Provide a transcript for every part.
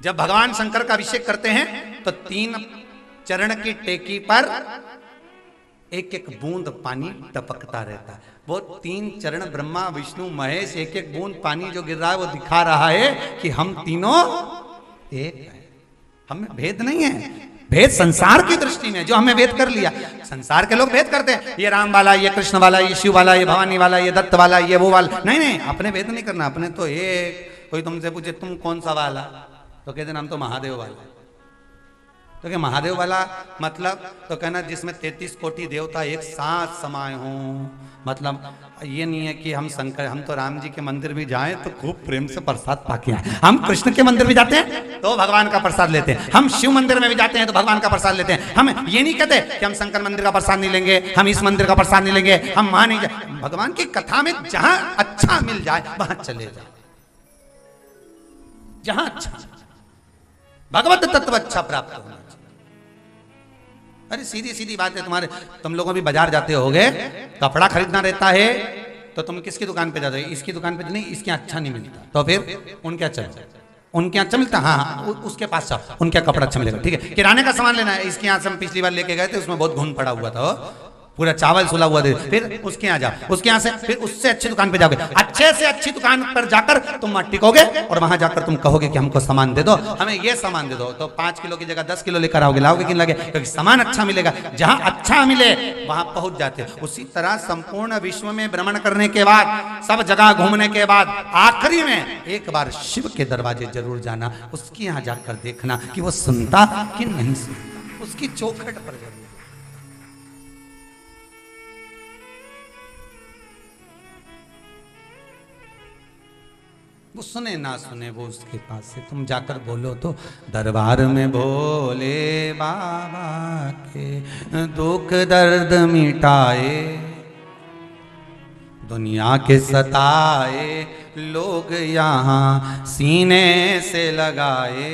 जब भगवान शंकर का अभिषेक करते हैं तो 3 चरण की टेकी पर एक एक बूंद पानी टपकता रहता है। वो 3 चरण ब्रह्मा विष्णु महेश, एक एक बूंद पानी जो गिर रहा है वो दिखा रहा है कि हम तीनों एक हैं, हमें भेद नहीं है। भेद संसार की दृष्टि में जो हमें भेद कर लिया, संसार के लोग भेद करते हैं, ये राम वाला, ये कृष्ण वाला, ये शिव वाला, ये भवानी वाला, ये दत्त वाला, ये वो वाला। नहीं नहीं, अपने भेद नहीं करना, अपने तो एक। कोई तुमसे पूछे तुम कौन सा वाला, तो कहते हम तो महादेव वाला। तो क्या महादेव वाला मतलब, तो कहना जिसमें 33 कोटि देवता एक साथ समाये हों। मतलब ये नहीं है कि हम शंकर, हम तो राम जी के मंदिर भी जाएं तो खूब प्रेम से प्रसाद पाके आए, हम कृष्ण के मंदिर भी जाते हैं तो भगवान का प्रसाद लेते हैं, हम शिव मंदिर में भी जाते हैं तो भगवान का प्रसाद लेते हैं। हम ये नहीं कहते कि हम शंकर मंदिर का प्रसाद नहीं लेंगे, हम इस मंदिर का प्रसाद नहीं लेंगे, हम वहां नहीं जाए। भगवान की कथा में जहां अच्छा मिल जाए वहां चले जाए, जहां अच्छा भगवत तत्व अच्छा प्राप्त होना। अरे सीधी सीधी बात है, तुम्हारे तुम लोगों भी बाजार जाते होगे, कपड़ा खरीदना रहता है तो तुम किसकी दुकान पे जाते हो? इसकी दुकान पे नहीं, इसके अच्छा नहीं मिलता, तो फिर उनके अच्छा, उनके अच्छा मिलता, हाँ उसके पास जाओ, उनके कपड़ा अच्छा मिलेगा। ठीक है, किराने का सामान लेना है, इसके यहाँ से हम पिछली बार लेके गए थे, उसमें बहुत घुन पड़ा हुआ था, पूरा चावल सुला हुआ दे। फिर उसके यहाँ जाओ, उसके यहाँ से फिर उससे अच्छी दुकान पे जाओगे, अच्छे से अच्छी दुकान पर जाकर तुम टिकोगे और वहां जाकर तुम कहोगे कि हमको सामान दे दो, हमें ये सामान दे दो, तो 5 किलो की जगह 10 किलो लेकर आओगे, लाओगे कि लगे, क्योंकि सामान अच्छा मिलेगा, जहां अच्छा मिले वहां पहुंच जाते। उसी तरह संपूर्ण विश्व में भ्रमण करने के बाद, सब जगह घूमने के बाद, आखिरी में एक बार शिव के दरवाजे जरूर जाना, उसके यहाँ जाकर देखना कि वो सुनता कि नहीं सुनता, उसकी चौखट पर जरूर। वो सुने ना सुने, वो उसके पास से तुम जाकर बोलो तो, दरबार में भोले बाबा के दुख दर्द मिटाए, दुनिया के सताए लोग यहाँ सीने से लगाए।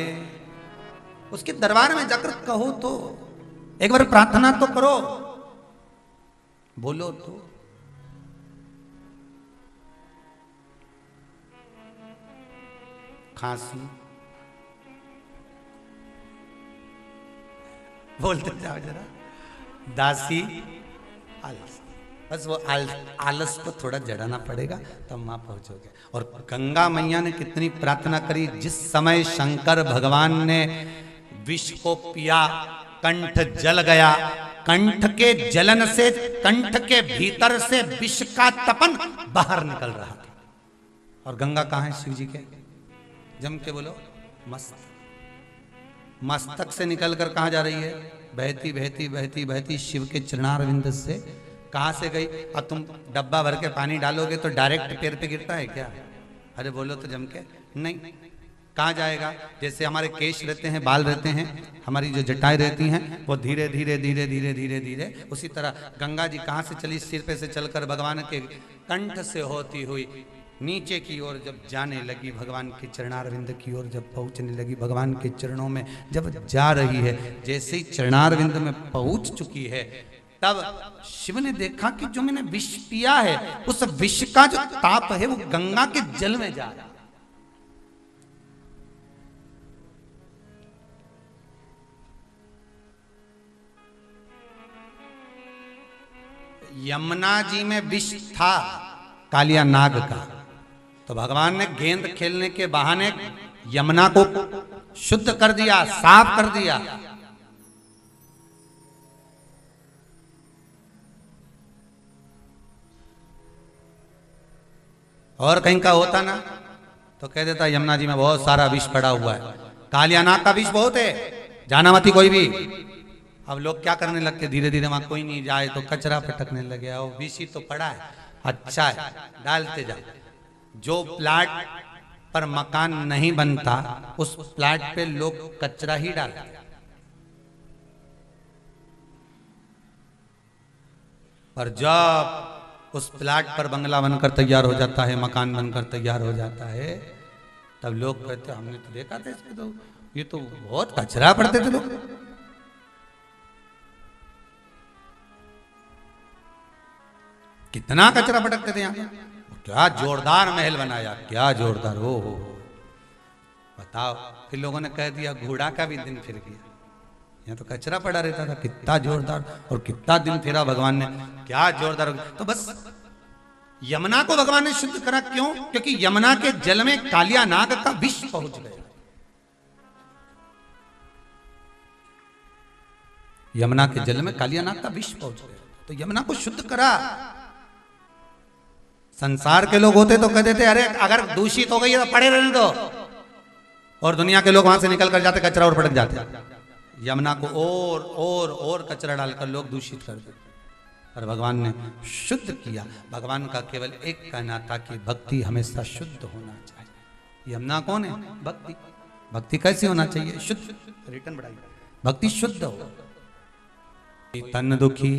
उसके दरबार में जाकर कहो तो, एक बार प्रार्थना तो करो, बोलो तो। खांसी, बोलते जाओ जरा, दासी, आलस, बस वो आलस को थोड़ा जड़ाना पड़ेगा तब वहां पहुंचोगे। और गंगा मैया ने कितनी प्रार्थना करी, जिस समय शंकर भगवान ने विष को पिया, कंठ जल गया, कंठ के जलन से कंठ के भीतर से विष का तपन बाहर निकल रहा था। और गंगा कहाँ है? शिव जी के, जम के बोलो, मस्तक से निकलकर कहां जा रही है? बहती बहती बहती बहती शिव के चरणारविंद से। कहां से गई? अब तुम डब्बा भर के पानी डालोगे तो डायरेक्ट पैर पे गिरता है क्या? अरे बोलो तो जम के, नहीं। कहां जाएगा? जैसे हमारे केश रहते हैं, बाल रहते हैं, हमारी जो जटाएं रहती हैं, वो धीरे धीरे धीरे धीरे धीरे धीरे, उसी तरह गंगा जी कहां से चली? सिर पे से चलकर भगवान के कंठ से होती हुई नीचे की ओर जब जाने लगी, भगवान के चरणारविंद की ओर जब पहुंचने लगी, भगवान के चरणों में जब जा रही है, जैसे ही चरणारविंद में पहुंच चुकी है, तब शिव ने देखा कि जो मैंने विष पिया है, उस विष का जो ताप है वो गंगा के जल में जा रहा है। यमुना जी में विष था कालिया नाग का, तो भगवान ने गेंद खेलने के बहाने यमुना को शुद्ध कर दिया, साफ कर दिया। और कहीं का होता ना तो कह देता यमुना जी में बहुत सारा विष पड़ा हुआ है, कालिया नाग का विष बहुत है, जाना मती कोई भी। अब लोग क्या करने लगते, धीरे धीरे वहां कोई नहीं जाए तो कचरा पटकने लगे, और विष ही तो पड़ा है, अच्छा है, डालते जाओ। जो प्लाट पर मकान नहीं बनता उस प्लाट पे लोग कचरा ही डालते, और जब उस प्लाट पर बंगला बनकर तैयार हो जाता है, मकान बनकर तैयार हो जाता है, तब लोग कहते हमने तो देखा था इसमें तो ये तो बहुत कचरा पड़ते थे लोग। कितना कचरा पटकते थे यहाँ, क्या जोरदार महल बनाया, क्या जोरदार, हो बताओ, फिर लोगों ने कह दिया घोड़ा का भी दिन फिर गया। यहाँ तो कचरा पड़ा रहता था, कितना जोरदार और कितना दिन फिरा भगवान ने, क्या जोरदार। तो बस यमुना को भगवान ने शुद्ध करा, क्यों? क्योंकि यमुना के जल में कालिया नाग का विष पहुंच गया। यमुना के जल में कालिया नाग का विष पहुंच गया, तो यमुना को शुद्ध करा। संसार के लोग होते तो कहते थे अरे अगर दूषित हो गई है तो पड़े रहने दो, और दुनिया के लोग वहां से निकल कर जाते, कचरा और पटक जाते। यमुना को और कचरा डालकर लोग दूषित कर देते, और भगवान ने शुद्ध किया। भगवान का केवल एक कहना था कि भक्ति हमेशा शुद्ध होना चाहिए। यमुना कौन है? भक्ति। भक्ति कैसी होना चाहिए? शुद्ध। रिटर्न बढ़ाइए, भक्ति शुद्ध हो। तन दुखी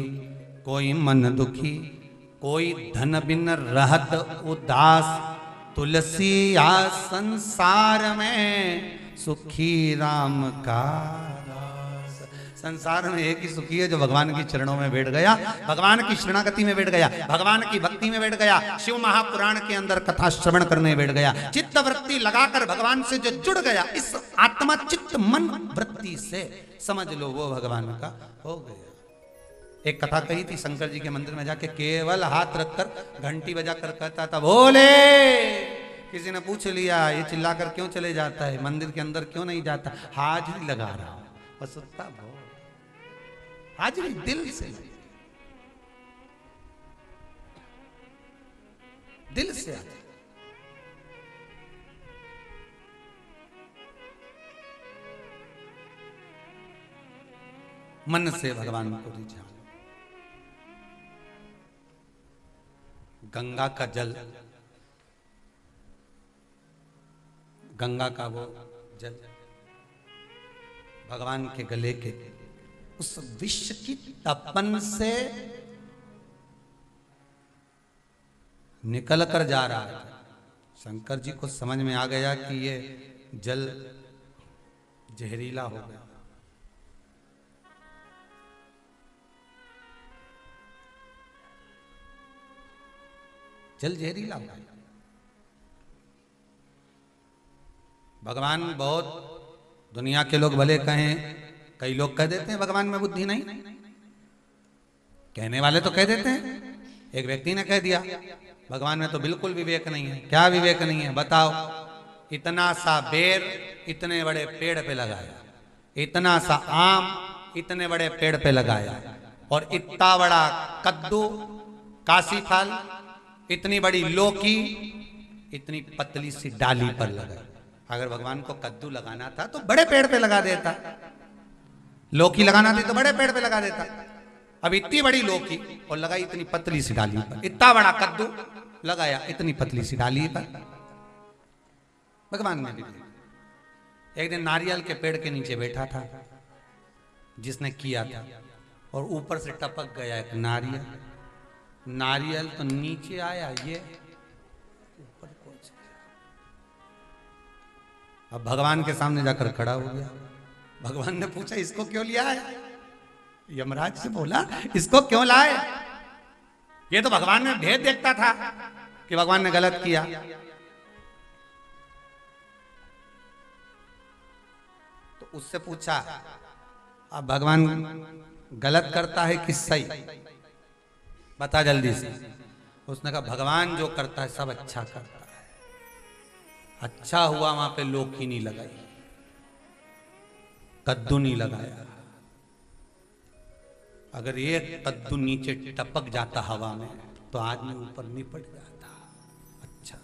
कोई मन दुखी, कोई धन बिन रहत उदास, तुलसी या संसार में सुखी राम का दास। संसार में एक ही सुखी है जो भगवान की चरणों में बैठ गया, भगवान की शरणागति में बैठ गया, भगवान की भक्ति में बैठ गया, शिव महापुराण के अंदर कथा श्रवण करने बैठ गया, चित्त वृत्ति लगाकर भगवान से जो जुड़ गया, इस आत्मा चित्त मन वृत्ति से समझ लो वो भगवान का हो गया। एक कथा कही थी, शंकर जी के मंदिर में जाके केवल हाथ रखकर घंटी बजा कर कहता था भोले। किसी ने पूछ लिया ये चिल्लाकर क्यों चले जाता है, मंदिर के अंदर क्यों नहीं जाता? हाजिरी लगा रहा हूं, बस उतना भोल, हाजिरी दिल से, दिल से आती। मन से भगवान को रिझा। गंगा का जल, गंगा का वो जल भगवान के गले के उस विष की तपन से निकल कर जा रहा है। शंकर जी को समझ में आ गया कि ये जल जहरीला हो गया। जल जहरीला हो गया। भगवान बहुत, दुनिया के लोग भले कहें, कई लोग कह देते हैं भगवान में बुद्धि नहीं, कहने वाले तो कह देते हैं। एक व्यक्ति ने कह दिया भगवान में तो बिल्कुल विवेक नहीं है। क्या विवेक नहीं है बताओ? इतना सा बेर इतने बड़े पेड़ पे लगाया, इतना सा आम इतने बड़े पेड़ पे लगाया, और इतना बड़ा कद्दू, काशी फल, इतनी बड़ी लौकी इतनी पतली सी डाली पर लगाई। अगर भगवान को कद्दू लगाना था तो बड़े पेड़ पे लगा देता, लौकी लगाना थी तो बड़े पेड़ पे लगा देता। अब इतनी बड़ी लौकी और लगाई इतनी पतली सी डाली पर, इतना बड़ा कद्दू लगाया इतनी पतली सी डाली पर। भगवान ने भी एक दिन नारियल के पेड़ के नीचे बैठा था जिसने किया था, और ऊपर से टपक गया एक नारियल। नारियल तो नीचे आया, ये ऊपर पहुंच गया। अब भगवान के सामने जाकर खड़ा हो गया। भगवान ने पूछा इसको क्यों लिया है? यमराज से बोला इसको क्यों लाए? ये तो भगवान ने भेद देखता था कि भगवान ने गलत किया। तो उससे पूछा अब भगवान गलत करता है कि सही, बता जल्दी से। उसने कहा भगवान जो करता है सब अच्छा करता है। अच्छा हुआ वहां पे लौकी नहीं लगाई, कद्दू नहीं लगाया। अगर ये कद्दू नीचे टपक जाता हवा में तो आदमी ऊपर निपट जाता। अच्छा,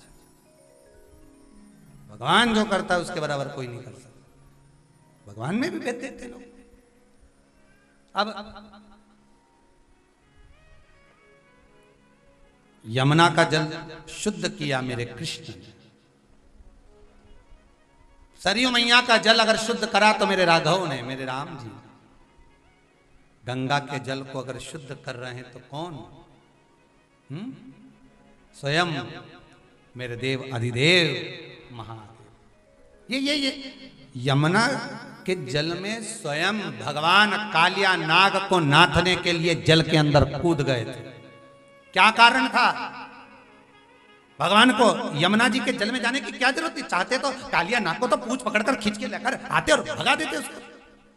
भगवान जो करता है उसके बराबर कोई नहीं कर सकता। भगवान में भी भेद देते लोग। अब यमुना का जल शुद्ध किया मेरे कृष्ण ने। सरयू मैया का जल अगर शुद्ध करा तो मेरे राघव ने, मेरे राम जी। गंगा के जल को अगर शुद्ध कर रहे हैं तो कौन? स्वयं मेरे देव अधिदेव महादेव। ये यमुना के जल में स्वयं भगवान कालिया नाग को नाथने के लिए जल के अंदर कूद गए थे। क्या कारण था? भगवान को यमुना जी के जल में जाने की क्या जरूरत थी? चाहते तो कालिया नाग को तो पूंछ पकड़कर खींच के लेकर आते और भगा देते उसको,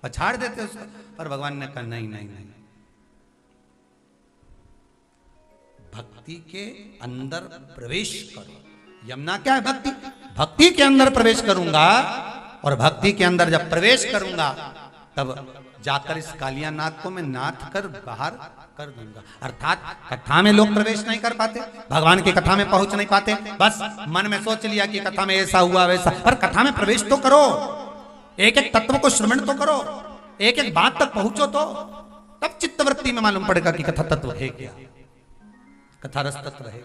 पछाड़ देते उसको, पर भगवान ने कहा नहीं नहीं नहीं, भक्ति के अंदर प्रवेश करो। यमुना क्या है? भक्ति। भक्ति के अंदर प्रवेश करूंगा, और भक्ति के अंदर जब प्रवेश करूंगा तब जाकर इस कालिया नाग को मैं नाथ कर बाहर कर दूंगा। अर्थात कथा में लोग प्रवेश नहीं कर पाते, भगवान की कथा में पहुंच नहीं पाते, बस मन में सोच लिया कि कथा में ऐसा हुआ वैसा, पर कथा में प्रवेश तो करो, एक एक तत्व को श्रवण तो करो, एक एक बात तक पहुंचो, तो तब चित्तवृत्ति में मालूम पड़ेगा कि कथा तत्व है क्या, कथा रस तत्व है।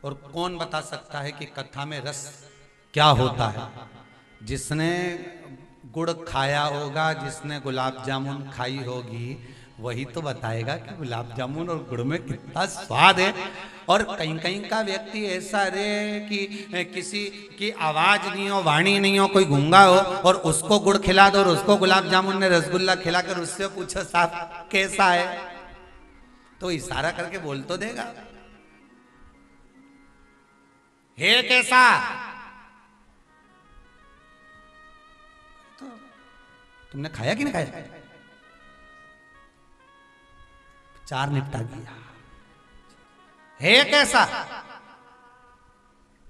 और कौन बता सकता है कि कथा में रस क्या होता है? जिसने गुड़ खाया होगा, जिसने गुलाब जामुन खाई होगी, वही तो बताएगा कि गुलाब जामुन और गुड़ में कितना स्वाद है। और कहीं कहीं का व्यक्ति ऐसा रे कि किसी की आवाज नहीं हो, वाणी नहीं हो, कोई गूंगा हो, और उसको गुड़ खिला दो और उसको गुलाब जामुन ने रसगुल्ला खिलाकर उससे पूछो साहब कैसा है, तो इशारा करके बोल तो देगा, हे कैसा। तो तुमने खाया कि नहीं खाया? चार निपटा दिया। हे कैसा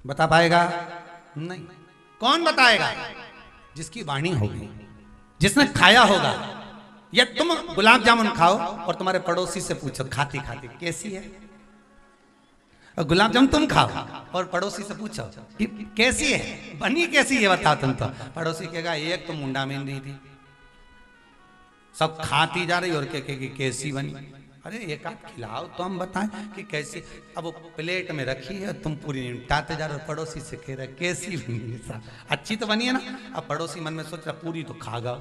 बता पाएगा? नहीं। कौन बताएगा? जिसकी वाणी होगी, जिसने खाया होगा। या तुम गुलाब जामुन खाओ और तुम्हारे पड़ोसी से पूछो खाती खाती कैसी है, और गुलाब जामुन तुम खाओ और पड़ोसी से पूछो कि कैसी है, बनी कैसी है बताओ तुम, तो पड़ोसी कहेगा एक तो मुंडा में दी थी, सब खाती जा रही और के कैसी बनी। अरे एक आध खिलाओ तो हम बताएं कि कैसी। अब वो प्लेट में रखी है, तुम पूरी निपटाते जा रहे हो, पड़ोसी से कह रहे कैसी बनी, अच्छी तो बनी है ना। अब पड़ोसी मन में सोच रहा पूरी तो खागा,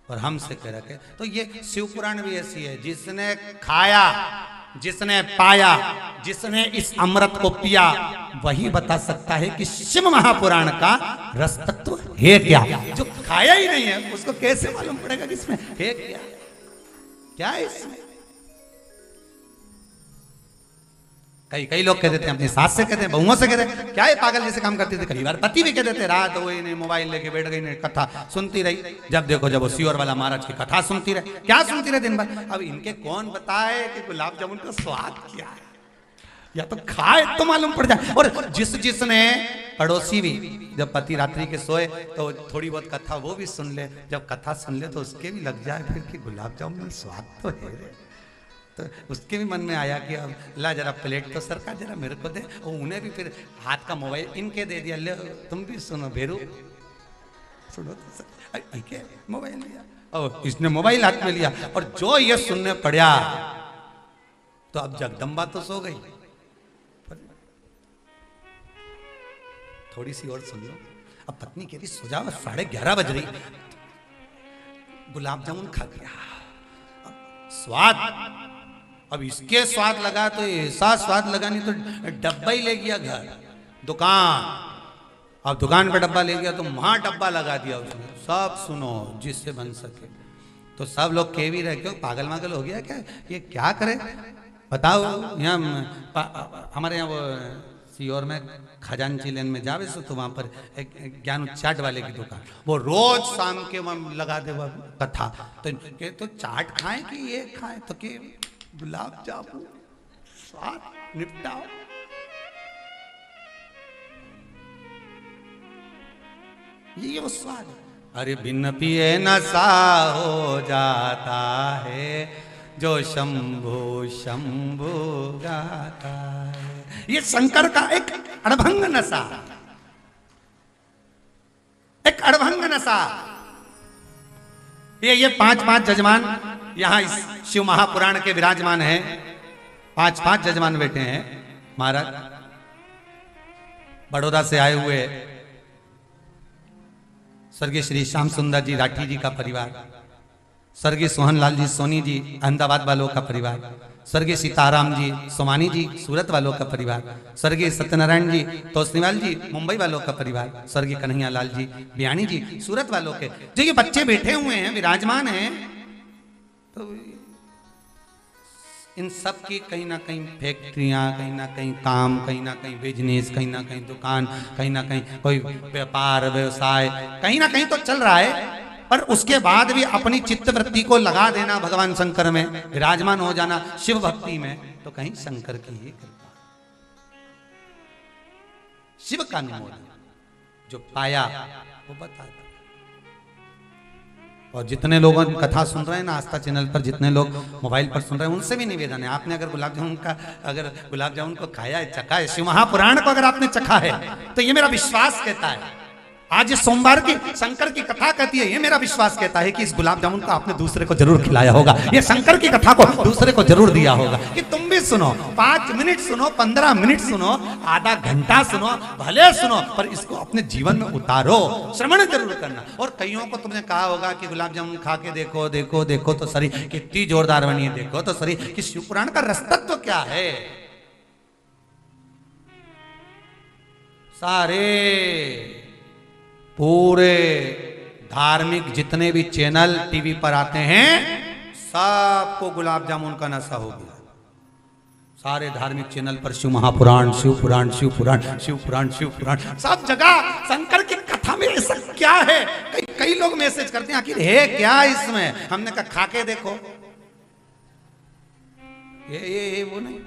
और हमसे कह रखे। तो ये शिव पुराण भी ऐसी है, जिसने खाया, जिसने पाया, जिसने इस अमृत को पिया, वही बता सकता है कि शिव महापुराण का रस तत्व है क्या। जो खाया ही नहीं है उसको कैसे मालूम पड़ेगा कि इसमें है क्या, क्या है इसमें। कई लोग कह देते हैं, अपनी सास से कहते हैं, बहुओं से कहते हैं, क्या है पागल जैसे काम करती थी। कई बार पति भी कह देते, रात हुई नहीं मोबाइल लेके बैठ गई, नहीं कथा सुनती रही। जब देखो जब वो सियोर वाला महाराज की कथा सुनती रहे, क्या सुनती रहे दिन भर। अब इनके कौन बताए कि गुलाब जामुन का स्वाद क्या है, या तो खाए तो मालूम पड़ जाए। और जिसने पड़ोसी भी जब पति रात्रि के सोए तो थोड़ी बहुत कथा वो भी सुन ले, जब कथा सुन ले तो उसके भी लग जाए फिर कि गुलाब जामुन में स्वाद तो है रे। तो उसके भी मन में आया कि अब ला जरा प्लेट तो सरकार जरा मेरे को दे, और उन्हें भी फिर हाथ का मोबाइल इनके दे दिया, ले तुम भी सुनो भेरू, सुनो तो मोबाइल लिया, और इसने मोबाइल हाथ में लिया, और जो ये सुनने पड़ा तो अब जगदम्बा तो सो गई। थोड़ी सी और सुन लो। अब पत्नी कह रही सो जाओ, 11:30 बज रही, गुलाब जामुन खा गया, स्वाद। अब इसके स्वाद लगा तो ऐसा स्वाद लगा, नहीं तो डब्बा ही ले गया घर, दुकान। अब दुकान पे डब्बा ले गया तो वहां डब्बा लगा दिया उसने, सब सुनो जिससे बन सके। तो सब लोग कह भी रहे क्यों पागल मागल हो गया क्या, ये क्या करे बताओ। यहाँ हमारे यहाँ वो सीहोर में खजांची लेन में जावे सो, तो वहां पर एक ज्ञान चाट वाले की दुकान, वो रोज शाम के वहां लगा दे कथा। तो चाट खाए कि ये खाए, तो के गुलाब जामुन स्वाद निपटाओ। ये वो स्वाद। अरे बिन पिए नशा हो जाता है, जो शंभु शंभु गाता है। ये शंकर का एक अड़भंग नशा, एक अड़भंग नशा। ये पांच जजमान यहाँ इस शिव महापुराण के विराजमान हैं। पांच जजमान बैठे हैं महाराज, बड़ौदा से आए हुए स्वर्गीय श्री श्याम सुंदर जी राठी जी का परिवार, स्वर्गीय सोहनलाल जी सोनी जी अहमदाबाद वालों का परिवार, स्वर्गीय सीताराम जी सोमानी जी सूरत वालों का परिवार, स्वर्गीय सत्यनारायण जी तोसनीवाल जी मुंबई वालों का परिवार, स्वर्गीय कन्हैया लाल जी बियाणी जी सूरत वालों के। जो ये बच्चे बैठे हुए हैं विराजमान हैं, तो इन सब की कहीं ना कहीं फैक्ट्रियां, कहीं ना कहीं काम, कहीं ना कहीं बिजनेस, कहीं ना कहीं दुकान, कहीं ना कहीं कोई व्यापार व्यवसाय कहीं ना कहीं तो चल रहा है, पर उसके बाद भी अपनी चित्त वृत्ति को लगा देना भगवान शंकर में, विराजमान हो जाना शिव भक्ति में, तो कहीं शंकर की ही कृपा, शिव का अनुमोदन जो पाया वो बता। और जितने लोग कथा सुन रहे हैं ना आस्था चैनल पर, जितने लोग मोबाइल पर सुन रहे हैं, उनसे भी निवेदन है, आपने अगर गुलाब जामुन को खाया है, चखा है, शिव महापुराण को अगर आपने चखा है, तो ये मेरा विश्वास कहता है, आज इस सोमवार की शंकर की कथा कहती है, ये मेरा विश्वास कहता है कि इस गुलाब जामुन को आपने दूसरे को जरूर खिलाया होगा, ये शंकर की कथा को दूसरे को जरूर दिया होगा, कि तुम भी सुनो, 5 मिनट सुनो, 15 मिनट सुनो, आधा घंटा सुनो, भले सुनो, पर इसको अपने जीवन में उतारो, श्रवण जरूर करना। और कईयों को तुमने कहा होगा कि गुलाब जामुन खा के देखो देखो देखो तो सही, कितनी जोरदार बनी है, देखो तो सही कि शिव पुराण का रसतत्व क्या है। सारे पूरे धार्मिक जितने भी चैनल टीवी पर आते हैं, सबको गुलाब जामुन का नशा हो गया। सारे धार्मिक चैनल पर शिव महापुराण, शिव पुराण, शिव पुराण, शिव पुराण, शिव पुराण, सब जगह शंकर की कथा में ऐसा क्या है। कई लोग मैसेज करते हैं आखिर है क्या इसमें, हमने कहा खा के देखो, ये वो नहीं,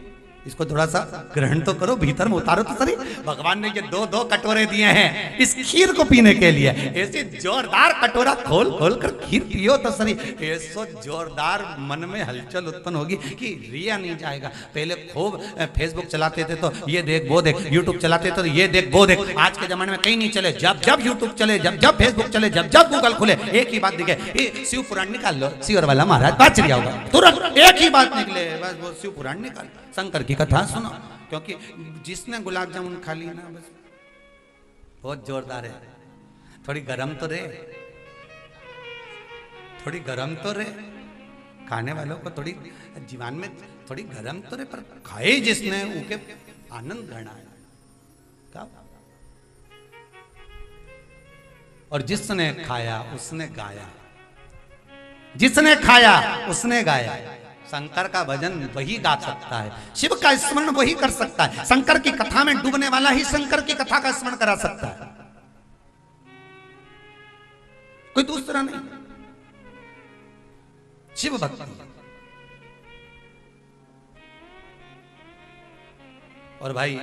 इसको थोड़ा सा ग्रहण तो करो, भीतर में उतारो तो सही। भगवान ने ये 2-2 कटोरे दिए हैं इस खीर को पीने के लिए, ऐसे जोरदार कटोरा खोल खोल कर खीर पियो तो सही, ऐसो जोरदार मन में हलचल उत्पन्न होगी कि रिया नहीं जाएगा। पहले खूब फेसबुक चलाते थे तो ये देख वो देख, यूट्यूब चलाते थे तो ये देख वो देख, आज के जमाने में कहीं नहीं चले, जब जब यूट्यूब चले, जब जब फेसबुक चले, जब जब गूगल खुले, एक ही बात दिखे, शिव पुराण निकाल लो, शिवर वाला महाराज बात चलिया होगा, तुरंत एक ही बात निकले, बस वो शिव पुराण निकाल, शंकर की कथा सुनो। क्योंकि जिसने गुलाब जामुन खा ली ना, बस बहुत जोरदार है, थोड़ी गरम तो रहे, थोड़ी गरम तो रहे, खाने वालों को थोड़ी जीवन में थोड़ी गरम तो रहे, पर खाए जिसने उनके आनंद गणा है क्या। और जिसने खाया उसने गाया, जिसने खाया उसने गाया। शंकर का भजन वही गा सकता है, शिव का स्मरण वही कर सकता है, शंकर की कथा में डूबने वाला ही शंकर की कथा का स्मरण करा सकता है, कोई दूसरा नहीं। शिव भक्ति। और भाई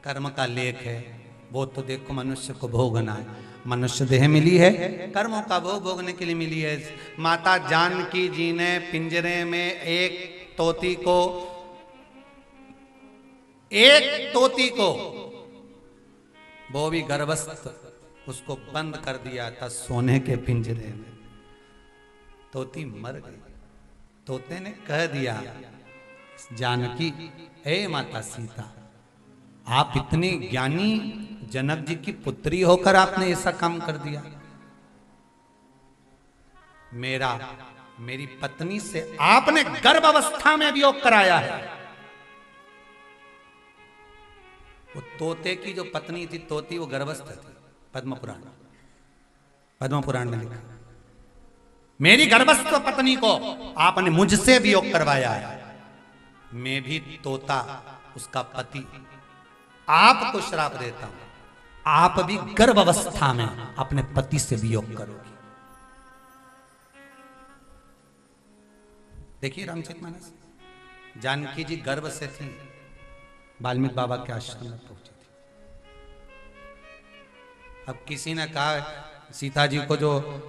कर्म का लेख है, वो तो देखो मनुष्य को भोगना है, मनुष्य देह मिली है, कर्मों का भोग भोगने के लिए मिली है। माता जानकी जी ने पिंजरे में एक तोती को वो भी गर्भस्थ, उसको बंद कर दिया था सोने के पिंजरे में, तोती मर गई। तोते ने कह दिया जानकी, हे माता सीता, आप इतनी ज्ञानी जनक जी की पुत्री होकर आपने ऐसा काम कर दिया, मेरी पत्नी से आपने गर्भ अवस्था में वियोग कराया है। वो तोते की जो पत्नी थी, तोती वो गर्भस्थ थी, पद्म पुराण में लिखा, मेरी गर्भस्थ पत्नी को आपने मुझसे वियोग करवाया है, मैं भी तोता उसका पति आपको श्राप देता हूं, आप भी गर्भ अवस्था में अपने पति से वियोग करोगे। देखिए रामचरितमानस, जानकी जी गर्भ से थी, वाल्मीकि बाबा के आश्रम में पहुंची थी। अब किसी ने कहा सीता जी को जो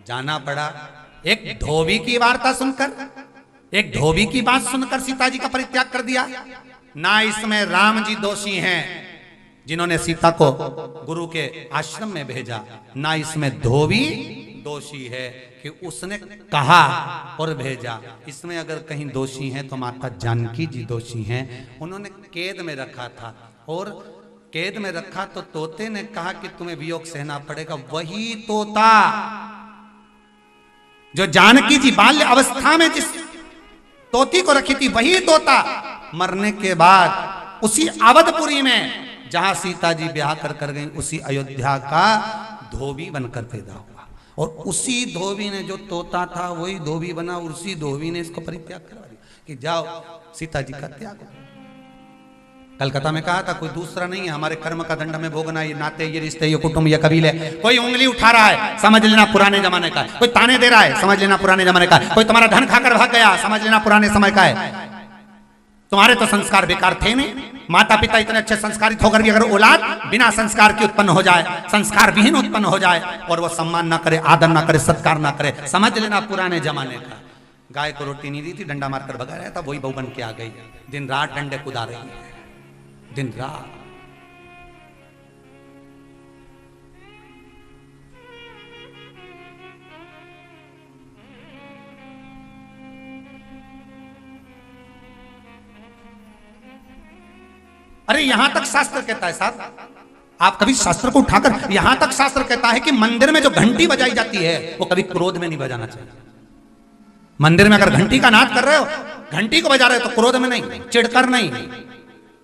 जाना पड़ा, एक धोबी की वार्ता सुनकर, एक धोबी की बात सुनकर सीता जी का परित्याग कर दिया। ना इसमें राम जी दोषी हैं जिन्होंने सीता को गुरु के आश्रम में भेजा, ना इसमें धोबी दोषी है कि उसने कहा और भेजा। इसमें अगर कहीं दोषी हैं तो माता जानकी जी दोषी हैं। उन्होंने कैद में रखा था, और कैद में रखा तो तोते ने कहा कि तुम्हें वियोग सहना पड़ेगा। वही तोता जो जानकी जी बाल्य अवस्था में जिस तोती को रखी थी, वही तोता मरने के बाद उसी अवधपुरी में जहां सीता जी ब्याह कर गई, उसी अयोध्या का धोबी बनकर पैदा हुआ। और उसी धोबी ने जो तोता था वही धोबी बना, उसी धोबी ने इसको परित्याग करवा दिया कि जाओ सीता जी का त्याग हो। कलकत्ता में कहा था कोई दूसरा नहीं है, हमारे कर्म का दंड में भोगना, ये नाते, ये रिश्ते, ये कुटुंब, ये कबीले। कोई उंगली उठा रहा है समझ लेना पुराने जमाने का है, कोई ताने दे रहा है समझ लेना पुराने जमाने का है, कोई तुम्हारा धन खाकर भाग गया समझ लेना पुराने समय का है। तुम्हारे तो संस्कार बेकार थे नहीं, माता पिता इतने अच्छे संस्कारित होकर भी अगर औलाद बिना संस्कार के उत्पन्न हो जाए, संस्कार विहीन उत्पन्न हो जाए और वो सम्मान ना करे, आदर ना करे, सत्कार ना करे, समझ लेना पुराने जमाने का। गाय को रोटी नहीं दी थी, डंडा मारकर भगा रहा था, वही बहू बन के आ गई, दिन रात डंडे कुदा रही है, दिन रात। अरे यहां तक शास्त्र कहता है साहब, आप कभी शास्त्र को उठाकर, यहां तक शास्त्र कहता है कि मंदिर में जो घंटी बजाई जाती है वो कभी क्रोध में नहीं बजाना चाहिए। मंदिर में अगर घंटी का नाद कर रहे हो, घंटी को बजा रहे हो तो क्रोध में नहीं, चिढ़कर नहीं।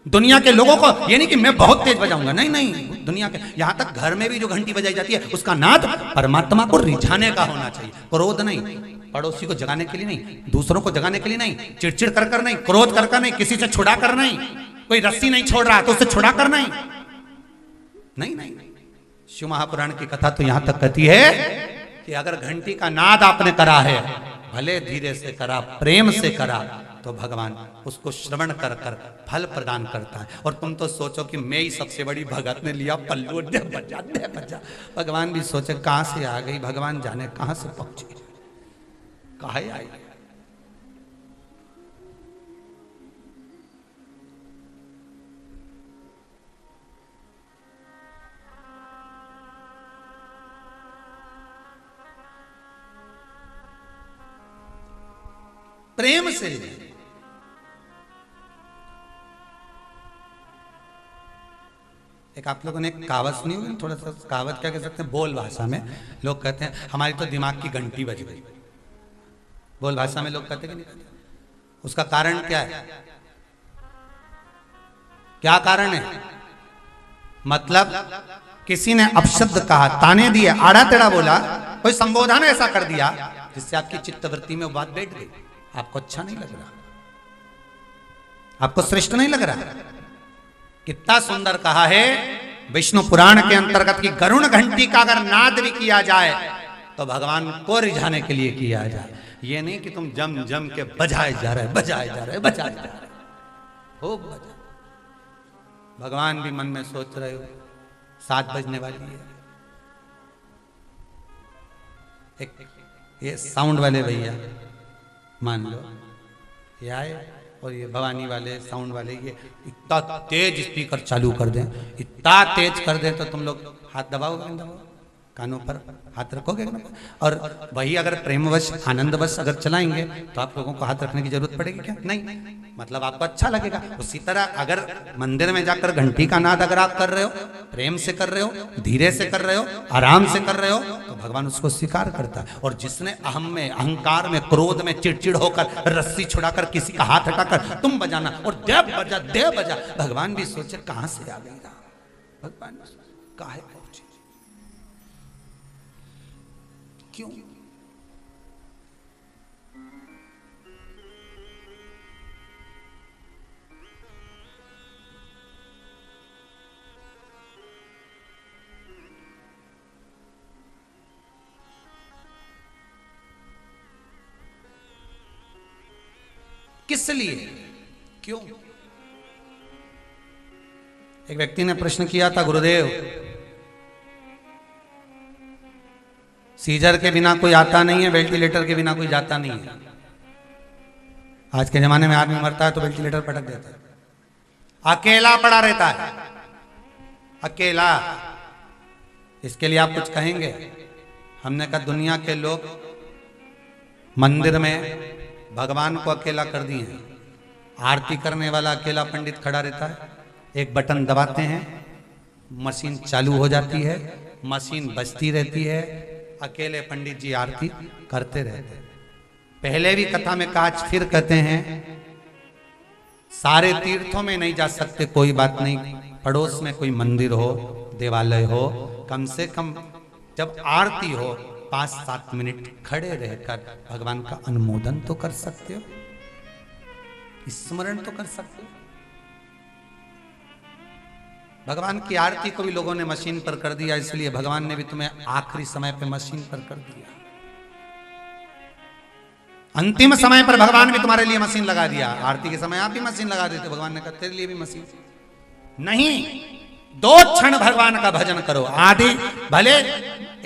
दुनिया के लोगों को ये नहीं कि मैं बहुत तेज बजाऊंगा, नहीं नहीं, दुनिया के, यहां तक घर में भी जो घंटी बजाई जाती है उसका नाद परमात्मा को रिझाने का होना चाहिए, क्रोध नहीं, पड़ोसी को जगाने के लिए नहीं, दूसरों को जगाने के लिए नहीं, चिड़चिड़ कर कर नहीं, क्रोध कर कर नहीं, किसी से छुड़ा कर नहीं, कोई रस्सी नहीं छोड़ रहा तो उससे छुड़ा कर नहीं, नहीं नहीं। शिव महापुराण की कथा तो यहां तक कहती है कि अगर घंटी का नाद आपने करा है, भले धीरे से करा, प्रेम से करा, तो भगवान उसको श्रवण कर कर फल प्रदान करता है। और तुम तो सोचो कि मैं ही सबसे बड़ी भगत ने लिया पल्लू, दे बजा दे बजा। भगवान भी सोचे कहां से आ गई, भगवान जाने कहां से पहुंची, कहां आई। प्रेम से। एक आप लोगों ने कहावत सुनी होगी, थोड़ा सा कहावत क्या कह सकते हैं, बोल भाषा में लोग कहते हैं हमारी तो दिमाग की घंटी बज गई, बोल भाषा में लोग कहते हैं कि नहीं कहते। उसका कारण क्या है, क्या कारण है? मतलब किसी ने अपशब्द कहा, ताने दिए, आड़ा टेढ़ा बोला, कोई संबोधन ऐसा कर दिया जिससे आपकी चित्तवृत्ति में बात बैठ गई, आपको अच्छा नहीं लग रहा, आपको श्रेष्ठ नहीं लग रहा। कितना सुंदर कहा है विष्णु पुराण के अंतर्गत की गरुण घंटी का अगर नाद भी किया जाए तो भगवान को रिझाने के लिए किया जाए, ये नहीं कि तुम जम जम के बजाए जा रहे, बजाए जा रहे, बजाए जा रहे हो बजा। भगवान भी मन में सोच रहे हो 7 बजने वाली है, एक ये साउंड वाले भैया मान लो ये आए और ये भवानी वाले साउंड वाले ये इतना तेज स्पीकर चालू कर दें, इतना तेज कर दें तो तुम लोग हाथ दबाओगे नहीं दबाओ, कानों पर हाथ रखोगे ना। और वही अगर प्रेमवश आनंदवश अगर चलाएंगे तो आप लोगों को हाथ रखने की जरूरत पड़ेगी क्या? नहीं, मतलब आपको अच्छा लगेगा। उसी तरह अगर मंदिर में जाकर घंटी का नाद अगर आप कर रहे हो, प्रेम से कर रहे हो, धीरे से कर रहे हो, आराम से कर रहे हो, तो भगवान उसको स्वीकार करता है। और जिसने अहम में, अहंकार में, क्रोध में चिड़चिड़ होकर, रस्सी छुड़ाकर, किसी का हाथ हटाकर तुम बजाना और देव बजा, देव बजा, भगवान भी सोचे कहां से आ गई, भगवान काहे पहुंचे, क्यों? किस लिए, क्यों? एक व्यक्ति ने प्रश्न किया था, गुरुदेव सीजर के बिना कोई आता नहीं है, वेंटिलेटर के बिना कोई जाता नहीं है। आज के जमाने में आदमी मरता है तो वेंटिलेटर पटक देता है, अकेला पड़ा रहता है, अकेला। इसके लिए आप कुछ कहेंगे? हमने कहा दुनिया के लोग मंदिर में भगवान को अकेला कर दिए हैं, आरती करने वाला अकेला पंडित खड़ा रहता है, एक बटन दबाते हैं, मशीन चालू हो जाती है, मशीन बजती रहती है, अकेले पंडित जी आरती करते रहते हैं। पहले भी कथा में काज, फिर कहते हैं सारे तीर्थों में नहीं जा सकते, कोई बात नहीं, पड़ोस में कोई मंदिर हो, देवालय हो, कम से कम जब आरती हो 5-7 मिनट खड़े रहकर भगवान का अनुमोदन तो कर सकते हो, स्मरण तो कर सकते हो। भगवान की आरती को भी लोगों ने मशीन पर कर दिया, इसलिए भगवान ने भी तुम्हें आखिरी समय पे मशीन पर कर दिया। अंतिम समय पर भगवान भी तुम्हारे लिए मशीन लगा दिया। आरती के समय आप ही मशीन लगा देते, भगवान ने कहा तेरे लिए भी मशीन नहीं। 2 क्षण भगवान का भजन करो, आदि भले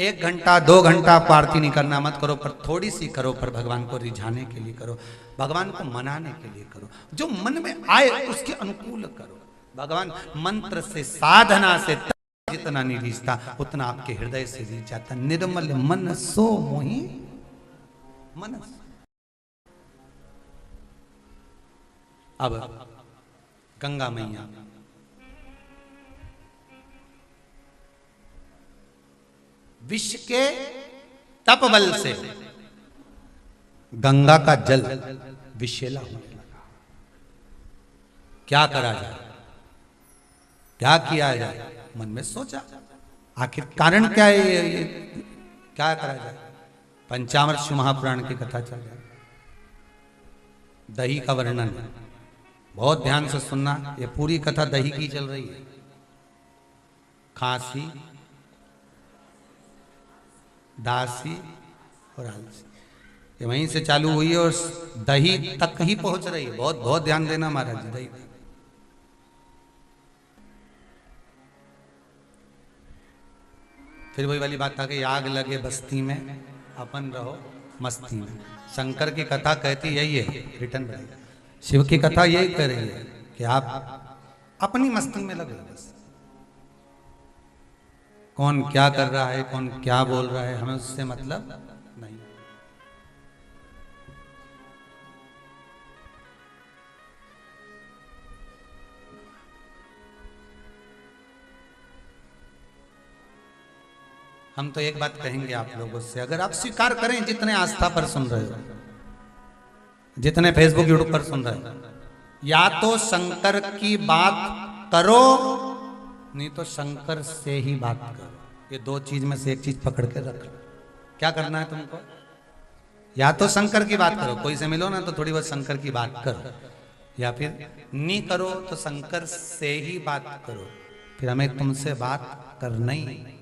1 घंटा 2 घंटा आपको आरती नहीं करना मत करो, पर थोड़ी सी करो, पर भगवान को रिझाने के लिए करो, भगवान को मनाने के लिए करो, जो मन में आए उसके अनुकूल करो। भगवान मंत्र से, साधना से जितना नहीं रिझता उतना आपके हृदय से रिझ जाता। निर्मल मन सो मोहि मन। अब गंगा मैया विश्व के तप बल से गंगा का जल विषैला होने लगा। क्या करा जाए, क्या किया जाए, मन में सोचा आखिर कारण क्या है, ये क्या करा जाए। पंचामृत शिव महापुराण की कथा चल जाए, दही का वर्णन है, बहुत ध्यान से सुनना, ये पूरी कथा दही की चल रही है। खांसी, दासी और आलसी, ये वहीं से चालू हुई है और दही तक ही पहुंच रही है। बहुत बहुत ध्यान देना महाराज जी, दही। फिर वही वाली बात आ गई, आग लगे बस्ती में अपन रहो मस्ती में। शंकर की कथा कहती यही है, रिटर्न बढ़ेगा। शिव की कथा यही कह रही है कि आप अपनी मस्ती में लगे, बस कौन क्या कर रहा है, कौन क्या बोल रहा है, हमें उससे मतलब नहीं। हम तो एक बात कहेंगे आप लोगों से, अगर आप स्वीकार करें, जितने आस्था पर सुन रहे हो, जितने फेसबुक यूट्यूब पर सुन रहे हो, या तो शंकर की बात करो, नहीं तो शंकर से ही बात करो। ये 2 चीज में से एक चीज पकड़ के रख लो। क्या करना है तुमको, या तो शंकर की बात करो, कोई से मिलो ना तो थोड़ी बहुत शंकर की बात करो, या फिर नहीं करो तो शंकर से ही बात करो। फिर हमें तुमसे बात करना ही नहीं।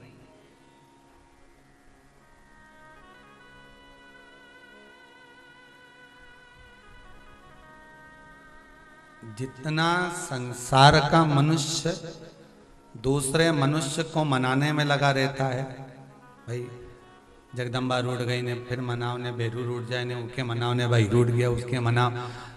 जितना संसार का मनुष्य दूसरे मनुष्य को मनाने में लगा रहता है, भाई जगदम्बा रूठ गई ने, फिर मनाओ ने, बेरू रूठ जाए ने, उसके मनाओ ने, भाई रूठ गया उसके मनाओ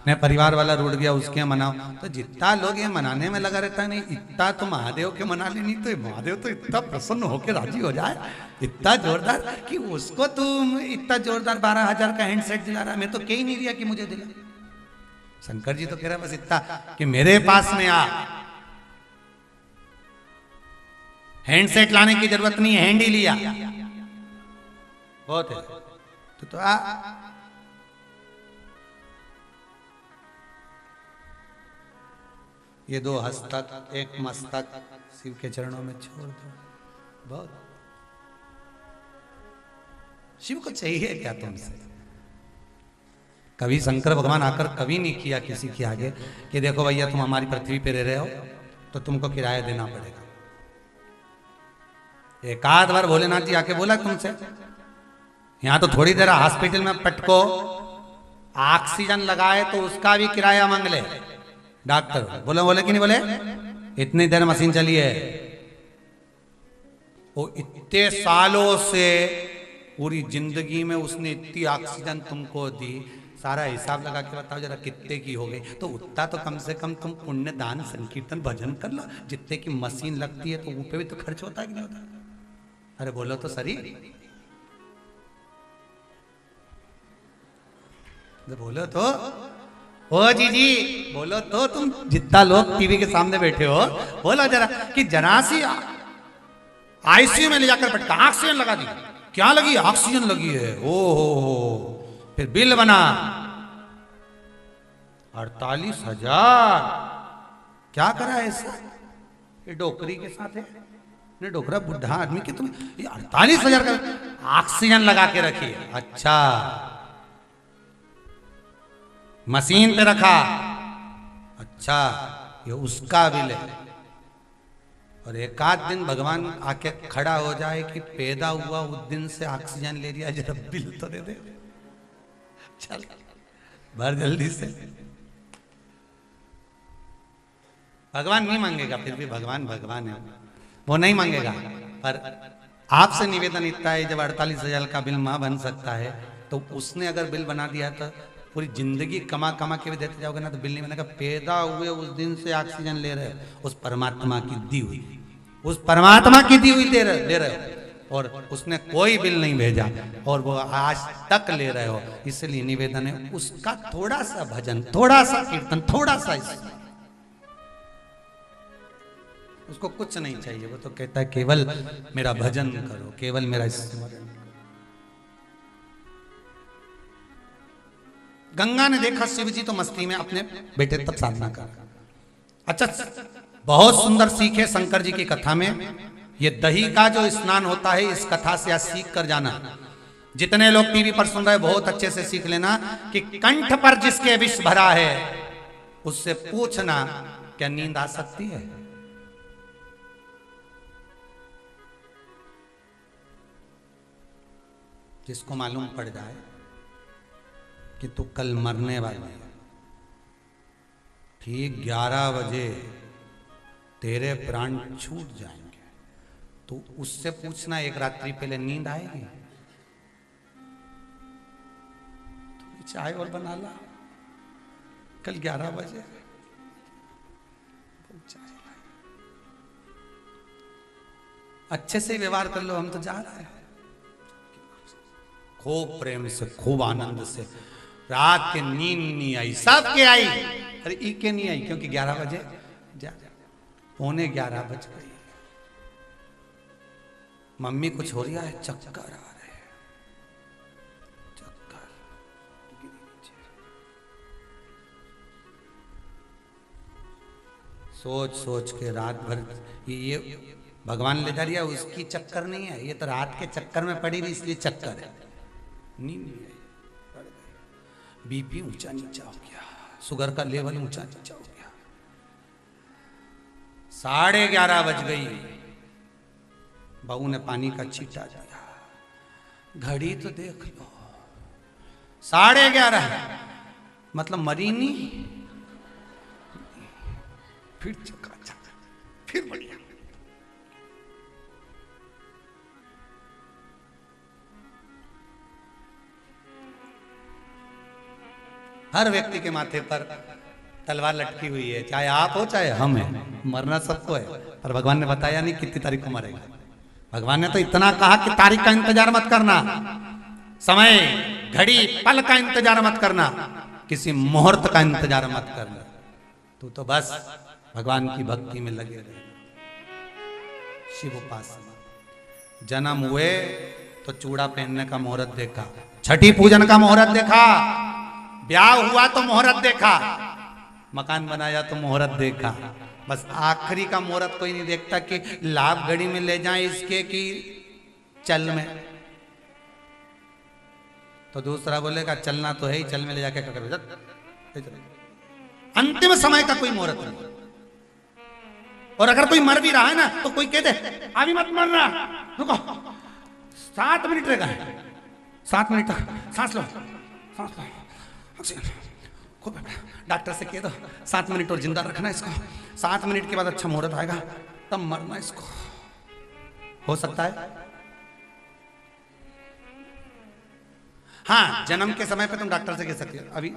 ने, परिवार वाला रूठ गया उसके मनाओ। तो जितना लोग ये मनाने में लगा रहता है, नहीं इतना तो महादेव के मना ले, नहीं तो महादेव तो इतना प्रसन्न होकर राजी हो जाए, इतना जोरदार कि उसको तुम इतना जोरदार 12,000 का हैंडसेट दिला रहा है। मैं तो कह ही नहीं दिया कि मुझे दिला। शंकर जी तो कह रहा बस इतना कि मेरे पास में आ, हैंडसेट लाने की जरूरत नहीं है, हैंड ही लिया बहुत है। तो आ ये 2 हस्तक 1 मस्तक शिव के चरणों में छोड़ दो, बहुत। शिव को चाहिए क्या तुमसे? कभी शंकर भगवान आकर कभी नहीं किया किसी के आगे कि देखो भैया तुम हमारी पृथ्वी पे रह रहे हो तो तुमको किराया देना पड़ेगा। एक आध बार भोलेनाथ जी आके बोला तुमसे? यहां तो थोड़ी देर हॉस्पिटल में पटको ऑक्सीजन लगाए तो उसका भी किराया मांग ले डॉक्टर। बोले कि नहीं बोले? इतनी देर मशीन चली है, वो इतने सालों से पूरी जिंदगी में उसने इतनी ऑक्सीजन तुमको दी, सारा हिसाब लगा के बताओ जरा कितने की हो गई। तो उतना तो कम से कम तुम पुण्य दान संकीर्तन भजन कर लो। जितने की मशीन लगती है तो वो पे भी तो खर्च होता है कि नहीं होता? अरे बोलो तो सही, बोलो तो ओ जी बोलो तो। तुम जितना लोग टीवी के सामने बैठे हो बोलो जरा कि जरा सी आईसीयू में ले जाकर पटका ऑक्सीजन लगा दी। क्या लगी? ऑक्सीजन लगी है। ओ हो फिर बिल बना 48,000। क्या करा है इसका? ये डोकरी के साथ है, डोकरा बुढ़ा आदमी के तुम 48,000 का ऑक्सीजन लगा के रखी। अच्छा, मशीन पे रखा। अच्छा, ये उसका बिल है। और एक आध दिन भगवान आके खड़ा हो जाए कि पैदा हुआ उस दिन से ऑक्सीजन ले लिया, जरा बिल तो दे दे, चल भर जल्दी से। भगवान नहीं मांगेगा, फिर भी भगवान भगवान है, वो नहीं मांगेगा। पर आपसे निवेदन इतना है, जब 48,000 का बिल मां बन सकता है, तो उसने अगर बिल बना दिया तो पूरी जिंदगी कमा कमा के भी देते जाओगे ना, तो बिल नहीं बनेगा। पैदा हुए उस दिन से ऑक्सीजन ले रहे हो, उस परमात्मा की दी हुई, उस परमात्मा की दी हुई ले रहे हो, और उसने कोई बिल नहीं भेजा, और वो आज तक ले रहे हो। इसलिए निवेदन है, उसका थोड़ा सा भजन, थोड़ा सा कीर्तन, थोड़ा सा उसको कुछ नहीं चाहिए। वो तो कहता है केवल मेरा भजन करो, केवल मेरा स्मरण। गंगा ने देखा शिव जी तो मस्ती में अपने बेटे तब साधना कर। अच्छा, बहुत सुंदर सीख है शंकर जी की कथा में। ये दही का जो स्नान होता है, इस कथा से आज सीख कर जाना। जितने लोग टीवी पर सुन रहे हैं, बहुत अच्छे से सीख लेना कि कंठ पर जिसके विष भरा है, उससे पूछना क्या नींद आ सकती है। जिसको मालूम पड़ जाए कि तू कल मरने वाला है, ठीक 11 बजे तेरे प्राण छूट जाएंगे, तो उससे पूछना एक रात्रि पहले नींद आएगी? तो चाय और बना ला, कल 11 बजे अच्छे से व्यवहार कर लो, हम तो जा रहे हैं। खूब प्रेम से, खूब आनंद से। रात के नींद नहीं आई, सबके आई, अरे ई के नहीं आई, क्योंकि 11 बजे जा, 11:15 बज गई। मम्मी कुछ हो रहा है, चक्कर आ रहे हैं, चक्कर। सोच सोच के रात भर ये भगवान ले जा रही है, उसकी चक्कर नहीं है, ये तो रात के चक्कर में पड़ी रही, इसलिए चक्कर है। नींद नहीं आई, बीपी ऊंचा नीचा हो गया, शुगर का लेवल ऊंचा नीचा हो गया। 11:30 बज गई, बहू ने पानी का छींटा दिया, घड़ी तो देख लो 11:30, मतलब मरी नहीं, फिर चकाचक, फिर बढ़िया। हर व्यक्ति के माथे पर तलवार लटकी हुई है, चाहे आप हो चाहे हम हैं, मरना सबको है। पर भगवान ने बताया नहीं कितनी तारीख को मरेगा। भगवान ने तो इतना कहा कि तारीख का इंतजार मत करना, समय, घड़ी, पल का इंतजार मत करना, किसी मुहूर्त का इंतजार मत करना। तू तो बस भगवान की भक्ति में लगे रहे। शिव उपासना। जन्म हुए तो चूड़ा पहनने का मुहूर्त देखा, छठी पूजन का मुहूर्त देखा, ब्याह हुआ तो मुहूर्त देखा, मकान बनाया तो मुहूर्त देखा। बस आखिरी का मुहूर्त कोई नहीं देखता कि लाभ घड़ी में ले जाएं इसके कि चल में। तो दूसरा बोलेगा चलना तो है ही, चल में ले जाके क्या कर। अंतिम समय का कोई मुहूर्त नहीं। और अगर कोई मर भी रहा है ना, तो कोई कह दे अभी मत मरना, रुको 7 मिनट रहेगा, 7 मिनट तक सांस लो, सांस लो, खूब। डॉक्टर से कह दो 7 मिनट और जिंदा रखना इसको, 7 मिनट के बाद अच्छा मुहूर्त आएगा तब मरना इसको। हो सकता है। हाँ, जन्म के समय पे तुम डॉक्टर से कह सकते हो अभी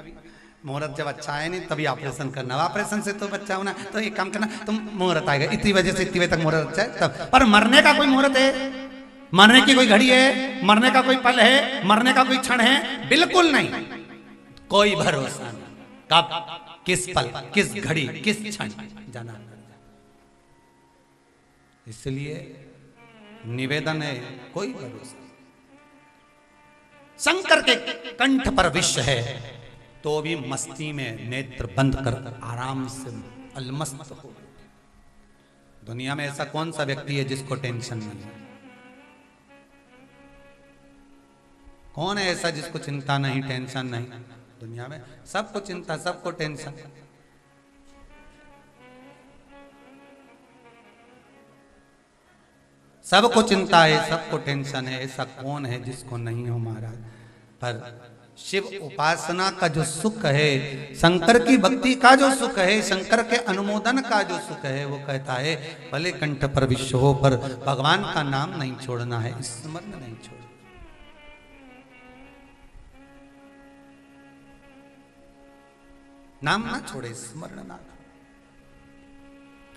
मुहूर्त जब अच्छा है नहीं तभी ऑपरेशन करना, ऑपरेशन से तो बच्चा होना, तो एक काम करना, तुम मुहूर्त आएगा इतनी वजह से इतनी बजे तक मुहूर्त अच्छा है तब। पर मरने का कोई मुहूर्त है, मरने की कोई घड़ी है, मरने का कोई पल है, मरने का कोई क्षण है? बिल्कुल नहीं, कोई भरोसा नहीं। कब, किस पल, किस घड़ी, किस क्षण जाना। इसलिए निवेदन है, कोई भरोसा। शंकर के कंठ पर विष है तो भी मस्ती में नेत्र बंद कर आराम से अलमस्त हो। दुनिया में ऐसा कौन सा व्यक्ति है जिसको टेंशन नहीं है? कौन है ऐसा जिसको चिंता नहीं, टेंशन नहीं? दुनिया में सबको चिंता, सबको टेंशन। सबको चिंता है, सबको टेंशन है, ऐसा कौन है जिसको नहीं हो महाराज? पर शिव उपासना का जो सुख है, शंकर की भक्ति का जो सुख है, शंकर के अनुमोदन का जो सुख है, वो कहता है भले कंठ पर विश्व हो पर भगवान का नाम नहीं छोड़ना है, स्मरण नहीं छोड़ना। नाम ना छोड़े, स्मरण ना।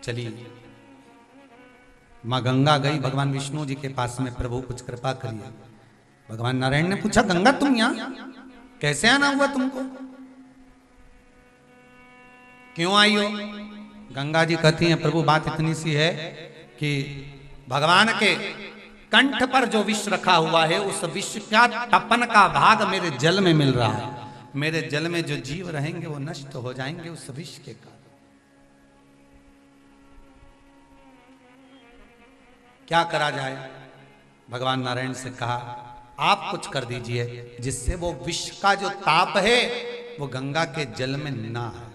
चलिए, मां गंगा गई भगवान विष्णु जी के पास में, प्रभु कुछ कृपा करिए। भगवान नारायण ने पूछा, गंगा तुम यहां कैसे आना हुआ तुमको, क्यों आई हो? गंगा जी कहती हैं, प्रभु बात इतनी सी है कि भगवान के कंठ पर जो विष रखा हुआ है, उस विष का तपन का भाग मेरे जल में मिल रहा है। मेरे जल में जो जीव रहेंगे वो नष्ट हो जाएंगे उस विष के कारण। क्या करा जाए? भगवान नारायण से कहा, आप कुछ कर दीजिए जिससे वो विष का जो ताप है वो गंगा के जल में ना है।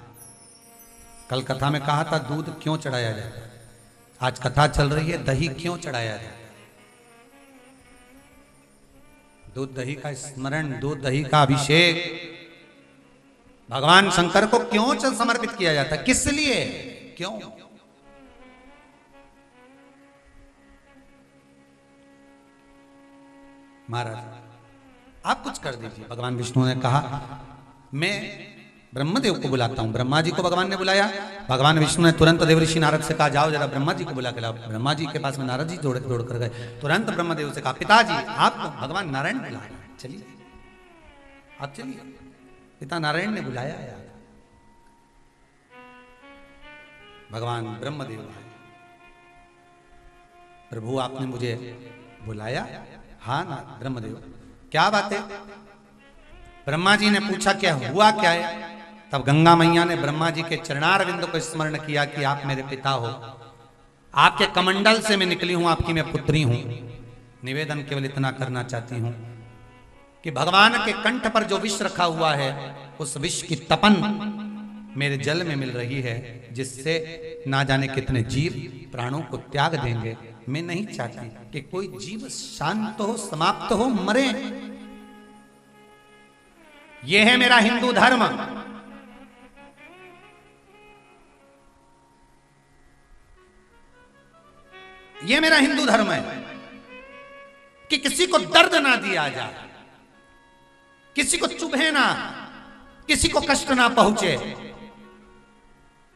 कल कथा में कहा था दूध क्यों चढ़ाया जाता है, आज कथा चल रही है दही क्यों चढ़ाया जाता है। दूध दही का स्मरण, दूध दही का अभिषेक भगवान शंकर को क्यों समर्पित किया जाता है, किस लिए, क्यों? महाराज आप कुछ कर दीजिए। भगवान विष्णु ने कहा, मैं ब्रह्मदेव को बुलाता हूं। ब्रह्मा जी को भगवान ने बुलाया। भगवान विष्णु ने तुरंत देवऋषि नारद से कहा, जाओ जरा ब्रह्मा जी को बुला के लाओ। ब्रह्मा जी के पास में नारद जी दौड़ कर गए। तुरंत ब्रह्मदेव से कहा, पिताजी आपको भगवान नारायण बुला रहे हैं, चलिए आप चलिए। पिता नारायण ने बुलाया यार। भगवान ब्रह्मदेव आए, प्रभु आपने मुझे बुलाया? हाँ ना ब्रह्मदेव, क्या बात है? ब्रह्मा जी ने पूछा, क्या हुआ क्या है? तब गंगा मैया ने ब्रह्मा जी के चरणारविंद को स्मरण किया कि आप मेरे पिता हो, आपके कमंडल से मैं निकली हूं, आपकी मैं पुत्री हूं। निवेदन केवल इतना करना चाहती हूं कि भगवान के कंठ पर जो विष रखा हुआ है, उस विष की तपन मेरे जल में मिल रही है, जिससे ना जाने कितने जीव प्राणों को त्याग देंगे। मैं नहीं चाहती कि कोई जीव शांत हो, समाप्त हो, मरे। यह है मेरा हिंदू धर्म। यह मेरा हिंदू धर्म है कि किसी को दर्द ना दिया जाए, किसी को चुभे ना, किसी को कष्ट ना पहुंचे,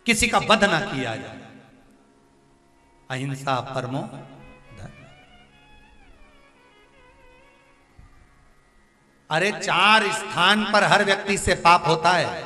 किसी का वध ना किया जाए। अहिंसा परमो धर्म। अरे 4 स्थान पर हर व्यक्ति से पाप होता है।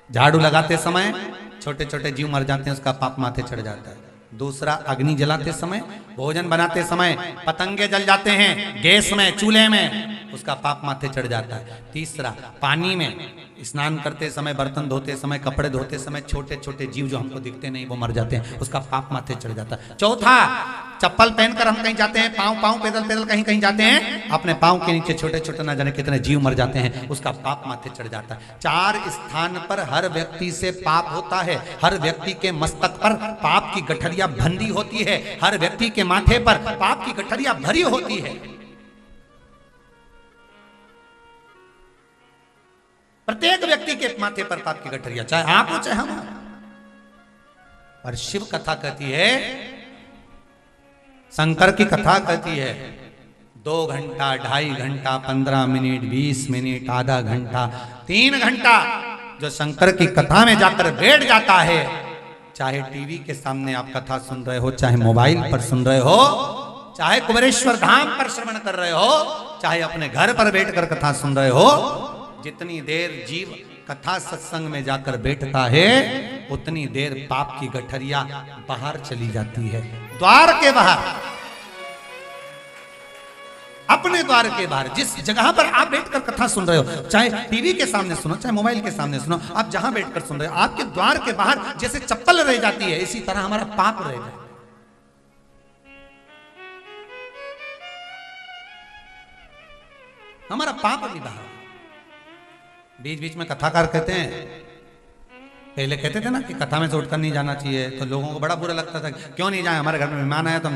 झाड़ू लगाते समय छोटे छोटे जीव मर जाते हैं, उसका पाप माथे चढ़ जाता है। दूसरा, अग्नि जलाते समय, भोजन बनाते समय पतंगे जल जाते हैं, गैस में, चूल्हे में, उसका पाप माथे चढ़ जाता है। तीसरा, पानी में स्नान करते समय, बर्तन धोते समय, कपड़े धोते समय छोटे छोटे जीव जो हमको दिखते नहीं वो मर जाते हैं, उसका पाप माथे चढ़ जाता है। चौथा, चप्पल पहनकर हम कहीं जाते हैं, पांव पैदल पैदल कहीं कहीं जाते हैं, अपने पांव के नीचे छोटे छोटे ना जाने कितने जीव मर जाते हैं, उसका पाप माथे चढ़ जाता है। 4 स्थान पर हर व्यक्ति से पाप होता है। हर व्यक्ति के मस्तक पर पाप की गठरिया बंधी होती है, हर व्यक्ति के माथे पर पाप की गठरिया भरी होती है। प्रत्येक व्यक्ति के माथे पर पाप की गठरिया, चाहे आप हो चाहे हम हो। पर शिव कथा कहती है, शंकर की कथा कहती है, 2 घंटा, 2.5 घंटा, 15 मिनट, 20 मिनट, आधा घंटा, 3 घंटा जो शंकर की कथा में जाकर बैठ जाता है, चाहे टीवी के सामने आप कथा सुन रहे हो, चाहे मोबाइल पर सुन रहे हो, चाहे कुबेरेश्वर धाम पर श्रवण कर रहे हो, चाहे अपने घर पर बैठकर कथा सुन रहे हो, जितनी देर जीव कथा सत्संग में जाकर बैठता है उतनी देर पाप की गठरिया बाहर चली जाती है। द्वार के बाहर, अपने द्वार के बाहर, जिस जगह पर आप बैठकर कथा सुन रहे हो, चाहे टीवी के सामने सुनो, चाहे मोबाइल के सामने सुनो, आप जहां बैठकर सुन रहे हो, आपके द्वार के बाहर जैसे चप्पल रह जाती है, इसी तरह हमारा पाप रह जाता है। हमारा पाप भी बाहर। बीच बीच में कथाकार कहते हैं, पहले कहते थे ना कि कथा में से उठकर नहीं जाना चाहिए, तो लोगों को बड़ा बुरा लगता था, क्यों नहीं जाए, हमारे घर में मेहमान आया तो हम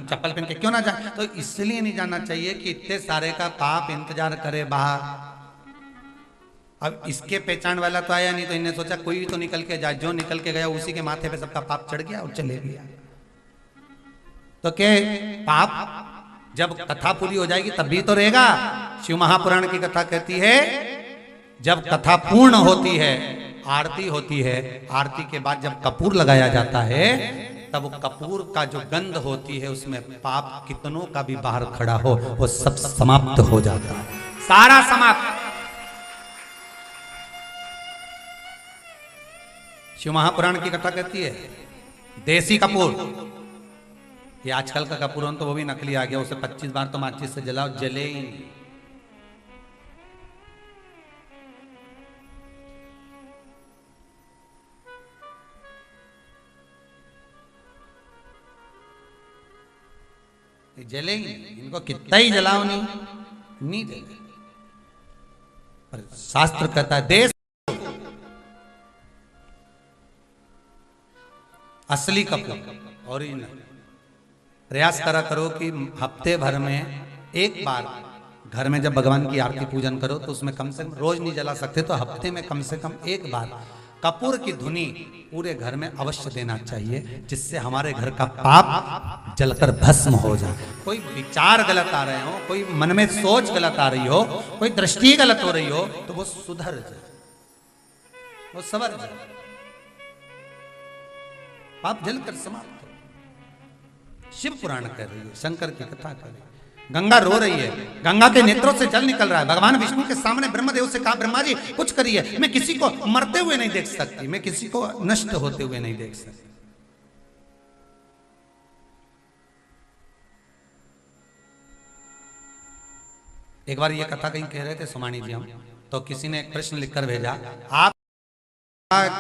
चप्पल पहन के क्यों ना जाए। तो इसलिए नहीं जाना चाहिए कि इतने सारे का पाप इंतजार करे बाहर। अब इसके पहचान वाला तो आया नहीं, तो इन्हें सोचा कोई तो निकल के जाए, जो निकल के गया उसी के माथे पे सबका पाप चढ़ गया और चले गया। तो क्या पाप जब कथा पूरी हो जाएगी तब भी तो रहेगा। शिव महापुराण की कथा कहती है जब कथा पूर्ण होती है, आरती होती है, आरती के बाद जब कपूर लगाया जाता है, तब कपूर का जो गंध होती है उसमें पाप कितनों का भी बाहर खड़ा हो वो सब समाप्त हो जाता है, सारा समाप्त। शिव महापुराण की कथा कहती है देसी कपूर, ये आजकल का कपूर तो वो भी नकली आ गया, उसे 25 बार तो माचिस से जलाओ जले ही नहीं। जलेंगे, इनको कितना ही जलाओ नहीं जलेंगे। पर शास्त्र कहता है देश असली कपूर ओरिजिनल। प्रयास करा करो कि हफ्ते भर में एक बार घर में जब भगवान की आरती पूजन करो तो उसमें कम से कम, रोज नहीं जला सकते तो हफ्ते में कम से कम एक बार कपूर की धुनी पूरे घर में अवश्य देना चाहिए, जिससे हमारे घर का पाप जलकर भस्म हो जाए। कोई विचार गलत आ रहे हो, कोई मन में सोच गलत आ रही हो, कोई दृष्टि गलत हो रही हो, तो वो सुधर जाए, वो सवर जाए, पाप जलकर समाप्त हो। शिव पुराण कर रही है, शंकर की कथा कर रही है, गंगा रो रही है, गंगा के नेत्रों से जल निकल रहा है। भगवान विष्णु के सामने ब्रह्मदेव से कहा ब्रह्मा जी कुछ करिए, मैं किसी को मरते हुए नहीं देख सकती, मैं किसी को नष्ट होते हुए नहीं देख सकती। एक बार ये कथा कहीं कह रहे थे सोमानी जी हम, तो किसी ने एक प्रश्न लिखकर भेजा, आप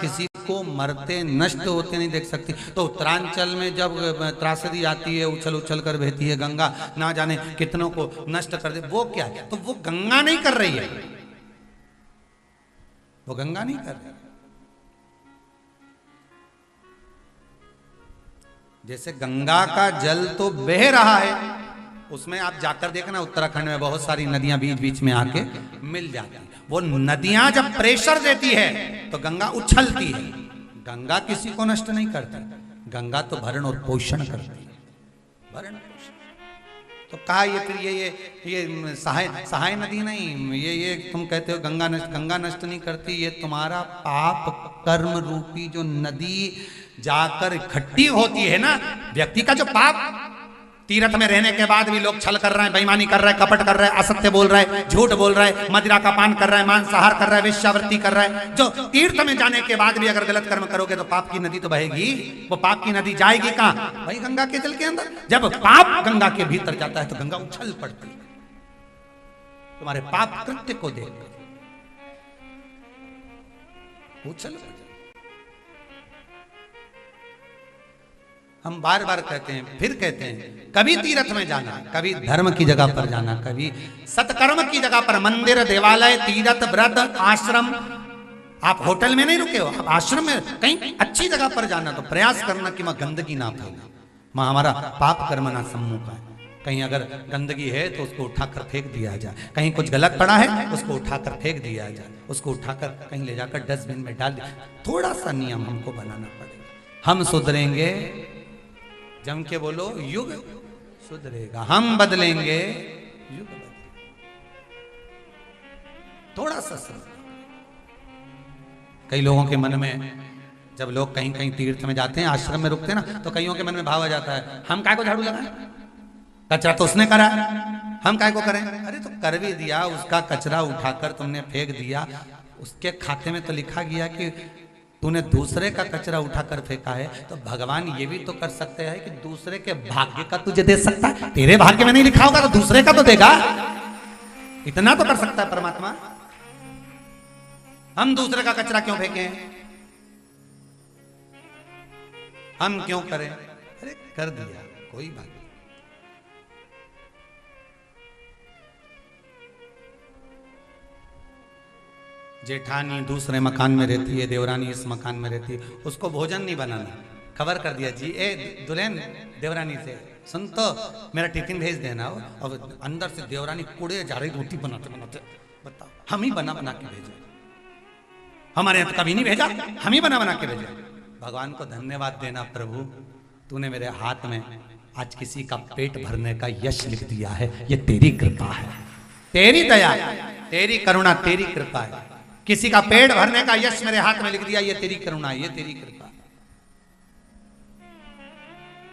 किसी को मरते नष्ट होते नहीं देख सकती, तो उत्तरांचल में जब त्रासदी आती है उछल उछल कर बहती है गंगा, ना जाने कितनों को नष्ट कर दे, वो क्या है? तो वो गंगा नहीं कर रही है, वो गंगा नहीं कर रही। जैसे गंगा का जल तो बह रहा है, उसमें आप जाकर देखना उत्तराखंड में बहुत सारी नदियां बीच बीच में आके मिल जाती हैं। वो नदियां जब प्रेशर देती है तो गंगा उछलती है। गंगा किसी को नष्ट नहीं करती, गंगा तो भरण और पोषण करती है, भरण पोषण। तो कहा ये फिर ये सहाय नदी नहीं, ये तुम कहते हो गंगा नष्ट नहीं करती, ये तुम्हारा पाप कर्म रूपी जो नदी जाकर इकट्ठी होती है ना, व्यक्ति का जो पाप, तीर्थ में रहने के बाद भी लोग छल कर रहे हैं, बेईमानी कर रहे हैं, कपट कर रहे हैं, असत्य बोल रहे हैं, झूठ बोल रहे हैं, मदिरा का पान कर रहे हैं, मांसाहार कर रहे हैं, वेश्यावृत्ति कर रहे हैं, जो तीर्थ में जाने के बाद भी अगर गलत कर्म करोगे तो पाप की नदी तो बहेगी। वो पाप की नदी जाएगी कहां? भाई गंगा के जल के अंदर। जब पाप गंगा के भीतर जाता है तो गंगा उछल पड़ती है, तुम्हारे पाप कृत्य को देख उछल। हम बार बार कहते हैं, फिर कहते हैं, कभी तीर्थ में जाना, कभी धर्म की जगह पर जाना, कभी सत्कर्म की जगह पर, मंदिर, देवालय, तीर्थ, व्रत, आश्रम। आप होटल में नहीं रुके हो, आप आश्रम में कहीं अच्छी जगह पर जाना, तो प्रयास करना कि वहां गंदगी ना फैले, वहां हमारा पाप कर्म ना सम्मुख है। कहीं अगर गंदगी है तो उसको उठाकर फेंक दिया जाए, कहीं कुछ गलत पड़ा है उसको उठाकर फेंक दिया जाए, उसको उठाकर कहीं ले जाकर डस्टबिन में डाल दिया। थोड़ा सा नियम हमको बनाना पड़ेगा। हम सुधरेंगे, जम के बोलो, युग सुधरेगा। हम बदलेंगे, युग बदलेगा। थोड़ा सा समझ। कई लोगों के मन में, जब लोग कहीं कहीं तीर्थ में जाते हैं, आश्रम में रुकते हैं ना, तो कईयों के मन में भाव आ जाता है, हम काय को झाड़ू लगाएं, कचरा तो उसने करा, हम काय को करें? अरे तो कर भी दिया, उसका कचरा उठाकर तुमने फेंक दिया, उसके खाते में तो लिखा गया कि तूने दूसरे का कचरा उठाकर फेंका है, तो भगवान ये भी तो कर सकते हैं कि दूसरे के भाग्य का तुझे दे सकता है। तेरे भाग्य में नहीं लिखा होगा तो दूसरे का तो देगा, इतना तो कर सकता है परमात्मा। हम दूसरे का कचरा क्यों फेंकें? हम क्यों करें? अरे कर दिया, कोई बात नहीं। जेठानी दूसरे मकान में रहती है, देवरानी इस मकान में रहती है, उसको भोजन नहीं बनाना। खबर कर दिया जी, ए दुल्हन देवरानी से, सुन तो मेरा टिफिन भेज देना। और अंदर से देवरानी कूड़े जा रही रोटी बनाते बनाते, बताओ हम ही बना बना के भेजे, हमारे यहाँ तो कभी नहीं भेजा, हम ही बना बना के भेजे। भगवान को धन्यवाद देना, प्रभु तूने मेरे हाथ में आज किसी का पेट भरने का यश लिख दिया है, ये तेरी कृपा है, तेरी दया, तेरी करुणा, तेरी कृपा है। किसी का पेट भरने का यश मेरे हाथ में लिख दिया, ये तेरी करुणा, ये तेरी कृपा।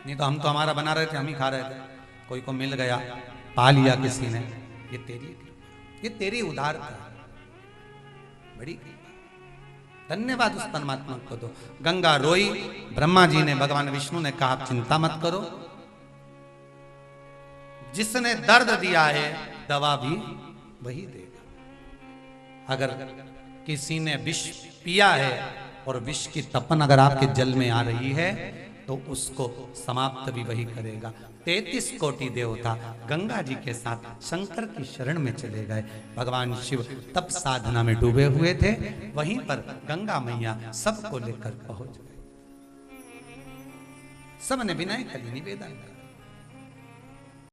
नहीं तो हम तो हमारा बना रहे थे, हम ही खा रहे थे, कोई को मिल गया, पा लिया किसी ने, ये तेरी कृपा, ये तेरी उदारता, बड़ी कृपा। धन्यवाद उस परमात्मा को दो। गंगा रोई, ब्रह्मा जी ने, भगवान विष्णु ने कहा आप चिंता मत करो, जिसने दर्द दिया है दवा भी वही देगा। अगर किसी ने विष पिया है और विष की तपन अगर आपके जल में आ रही है तो उसको समाप्त भी वही करेगा। 33 कोटि देवता गंगा जी के साथ शंकर की शरण में चले गए। भगवान शिव तप साधना में डूबे हुए थे, वहीं पर गंगा मैया सबको लेकर पहुंच गए। सबने विनय करी, निवेदन करा।